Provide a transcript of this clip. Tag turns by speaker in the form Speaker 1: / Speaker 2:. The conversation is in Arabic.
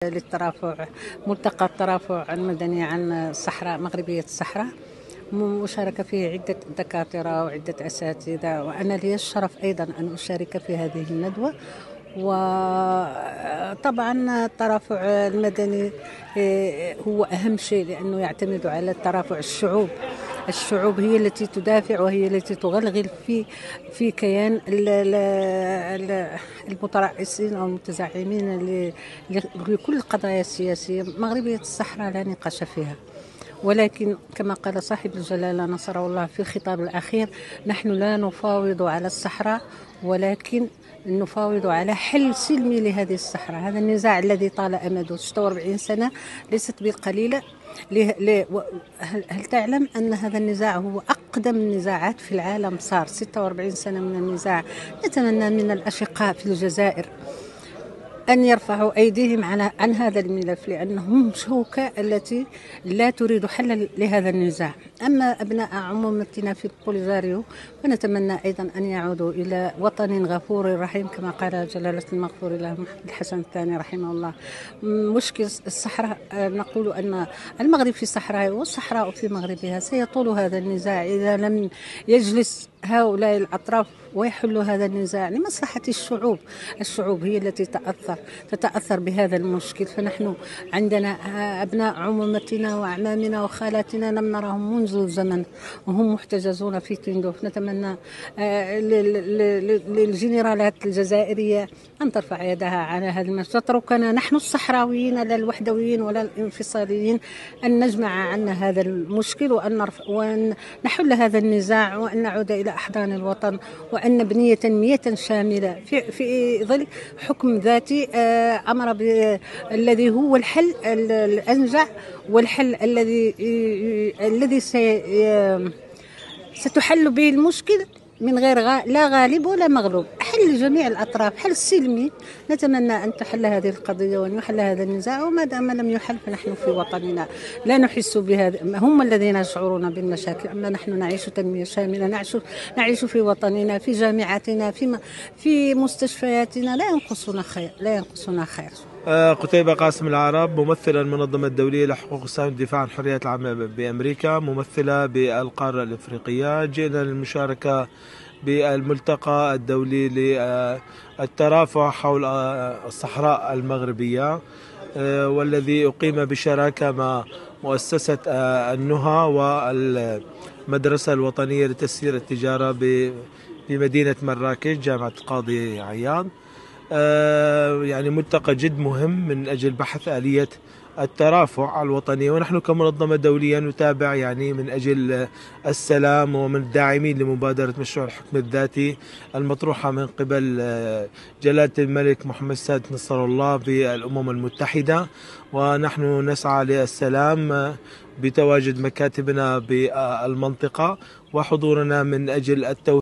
Speaker 1: للترافع، ملتقى الترافع المدني عن الصحراء، مغربية الصحراء، مشاركة فيه عدة دكاترة وعدة أساتذة، وأنا لي الشرف أيضا أن أشارك في هذه الندوة. وطبعا الترافع المدني هو أهم شيء، لأنه يعتمد على ترافع الشعوب هي التي تدافع وهي التي تغلغل في كيان المترأسين أو المتزعمين لكل القضايا السياسية. مغربية الصحراء لا نقاش فيها، ولكن كما قال صاحب الجلالة نصره الله في الخطاب الأخير: نحن لا نفاوض على الصحراء، ولكن نفاوض على حل سلمي لهذه الصحراء. هذا النزاع الذي طال أمده 46 سنة ليست بالقليلة. هل تعلم أن هذا النزاع هو أقدم النزاعات في العالم؟ صار 46 سنة من النزاع. نتمنى من الأشقاء في الجزائر أن يرفعوا أيديهم عن هذا الملف، لأنهم شوكة التي لا تريد حلا لهذا النزاع. أما أبناء عمومتنا في البوليزاريو فنتمنى أيضا أن يعودوا إلى وطن غفور رحيم، كما قال جلالة المغفور له محمد الحسن الثاني رحمه الله. مشكل الصحراء، نقول أن المغرب في صحراء والصحراء في مغربها. سيطول هذا النزاع إذا لم يجلس هؤلاء الأطراف ويحلوا هذا النزاع لمصلحة الشعوب هي التي تتأثر بهذا المشكل. فنحن عندنا أبناء عمومتنا وأعمامنا وخالاتنا لم نرهم منذ زمن وهم محتجزون في تندوف. نتمنى للجنرالات الجزائرية أن ترفع يدها على هذا المشهد، تتركنا نحن الصحراويين لا الوحدويين ولا الانفصاليين أن نجمع عنا هذا المشكل وأن نحل هذا النزاع، وأن نعود إلى أحضان الوطن، وأن نبني تنمية شاملة في ظل حكم ذاتي أمر الذي هو الحل الأنجع، والحل الذي ستحل به المشكل من غير لا غالب ولا مغلوب، حل جميع الأطراف، حل سلمي. نتمنى أن تحل هذه القضية وأن يحل هذا النزاع، وما دام لم يحل فنحن في وطننا لا نحس بهذا. هم الذين يشعرون بالمشاكل، أما نحن نعيش تنمية شاملة، نعيش في وطننا، في جامعاتنا، في مستشفياتنا، لا ينقصنا خير.
Speaker 2: قتيبة قاسم العرب، ممثلة المنظمة الدولية لحقوق الإنسان والدفاع عن الحريات العامة بأمريكا، ممثلة بالقارة الإفريقية. جئنا للمشاركة بالملتقى الدولي للترافع حول الصحراء المغربية، والذي أقيم بشراكة مع مؤسسة النهى والمدرسة الوطنية لتسيير التجارة بمدينة مراكش جامعة القاضي عياض. يعني ملتقى جد مهم من أجل بحث آلية الترافع الوطني، ونحن كمنظمة دولية نتابع يعني من أجل السلام، ومن الداعمين لمبادرة مشروع الحكم الذاتي المطروحة من قبل جلالة الملك محمد السادس نصر الله بالأمم المتحدة. ونحن نسعى للسلام بتواجد مكاتبنا بالمنطقة وحضورنا من أجل التوفيق